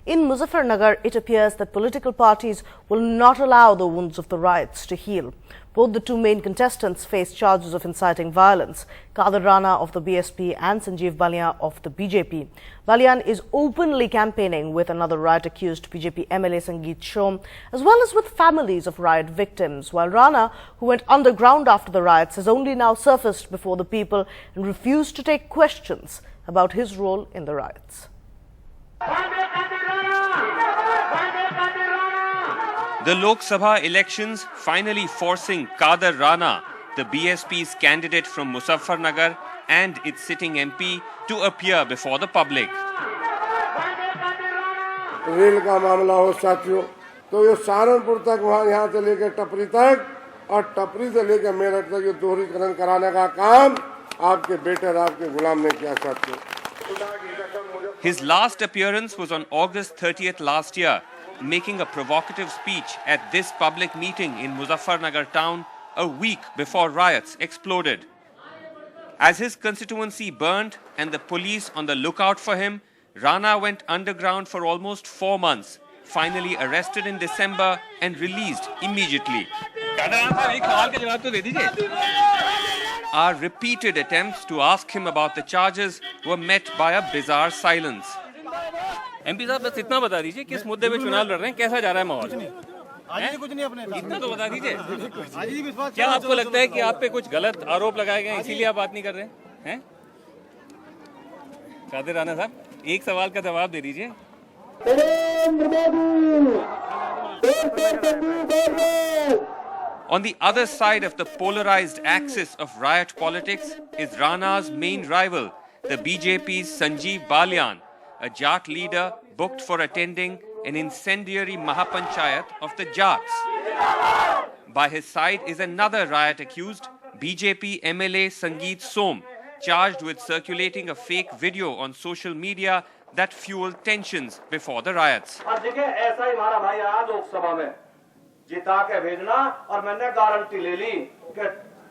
In Muzaffarnagar, it appears that political parties will not allow the wounds of the riots to heal. Both the two main contestants face charges of inciting violence, Kader Rana of the BSP and Sanjeev Balian of the BJP. Balian is openly campaigning with another riot-accused BJP MLA Sangeet Som, as well as with families of riot victims, while Rana, who went underground after the riots, has only now surfaced before the people and refused to take questions about his role in the riots. The Lok Sabha elections finally forcing Kader Rana, the BSP's candidate from Muzaffarnagar and its sitting MP, to appear before the public. Rail का मामला हो साथियों, तो ये सहारनपुर तक वहाँ यहाँ से लेकर टपरी तक और टपरी से लेकर मेरठ तक ये दोहरीकरण कराने का काम आपके बेटे और आपके गुलाम ने किया साथियों. His last appearance was on August 30th last year, making a provocative speech at this public meeting in Muzaffarnagar town a week before riots exploded. As his constituency burned and the police on the lookout for him, Rana went underground for almost 4 months, finally arrested in December and released immediately. Our repeated attempts to ask him about the charges were met by a bizarre silence. MP साहब बस इतना बता दीजिए किस मुद्दे पे चुनाव लड़ रहे हैं, कैसा जा रहा है माहौल? कुछ नहीं अपने इतना तो बता दीजिए. क्या आपको लगता है कि आप पे कुछ गलत आरोप लगाए गए हैं इसीलिए आप बात नहीं कर रहे हैं? कादिर राना साहब, एक सवाल का जवाब दे दीजिए. On the other side of the polarized axis of riot politics is Rana's main rival, the BJP's Sanjeev Balian, a Jat leader booked for attending an incendiary Mahapanchayat of the Jats. By his side is another riot accused, BJP MLA Sangeet Som, charged with circulating a fake video on social media that fueled tensions before the riots. जिता के भेजना और मैंने guarantee ले ली कि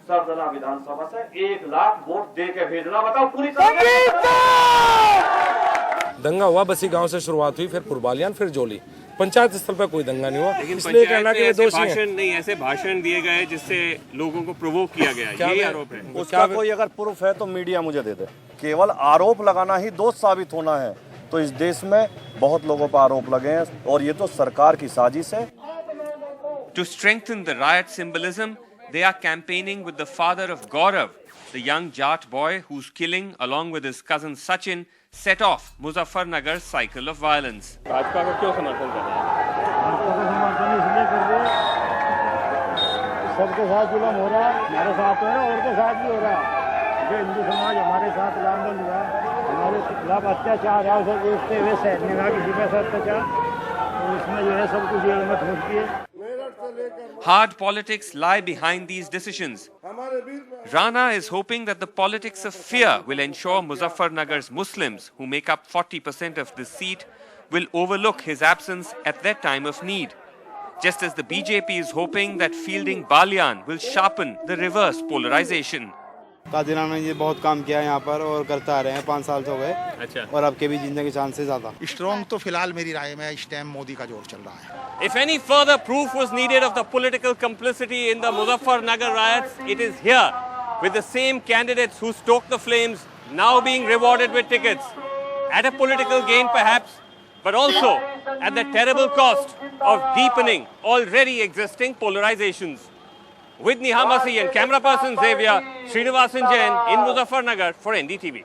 सरदना विधानसभा से 1 lakh vote दे के भेजना. बताओ पूरी दंगा हुआ, बसी गांव से शुरुआत हुई, फिर पुरबालियान, फिर जोली. पंचायत स्तर पर कोई दंगा नहीं हुआ. इसलिए कहना कि दोषी हैं. ऐसे भाषण दिए गए जिससे लोगों को प्रोवोक किया गया, ये आरोप है. उसका कोई अगर प्रूफ है तो मीडिया मुझे दे दे. केवल आरोप लगाना ही दोष साबित होना है. तो इस देश में बहुत लोगों पर आरोप लगे हैं और ये तो सरकार की साजिश है. To strengthen the riot symbolism, they are campaigning with the father of Gaurav, the young Jat boy whose killing, along with his cousin Sachin, set off Muzaffarnagar's cycle of violence. Bhajpa का क्यों समर्थन कर रहे हैं? भाजपा का समर्थन इसलिए कर रहे हैं, सबके साथ जुल्म हो रहा है, हमारे साथ तो है ना, और के साथ भी हो रहा है. जो हिंदू समाज हमारे साथ लामबंद हुआ, हमारे खिलाफ अत्याचार है, उसे देखते हुए सहने का किसी पे अत्याचार, तो इसमें जो है सब कुछ जेल में ठूसती है. Hard politics lie behind these decisions. Rana is hoping that the politics of fear will ensure Muzaffarnagar's Muslims, who make up 40% of this seat, will overlook his absence at their time of need. Just as the BJP is hoping that fielding Balian will sharpen the reverse polarization. Qadir Rana ने ये बहुत काम किया यहाँ पर और करता आ रहे हैं. 5 साल से हो गए. अच्छा. और अब के भी जीतने के चांसेस ज़्यादा. स्ट्रॉन्ग तो फिलहाल मेरी राय में इस टाइम मोदी का जोर चल रहा है. If any further proof was needed of the political complicity in the Muzaffarnagar riots, it is here, with the same candidates who stoked the flames now being rewarded with tickets. At a political gain perhaps, but also at the terrible cost of deepening already existing polarizations. With Nihamasi and camera person Xavier, Srinivasan Jain in Muzaffarnagar for NDTV.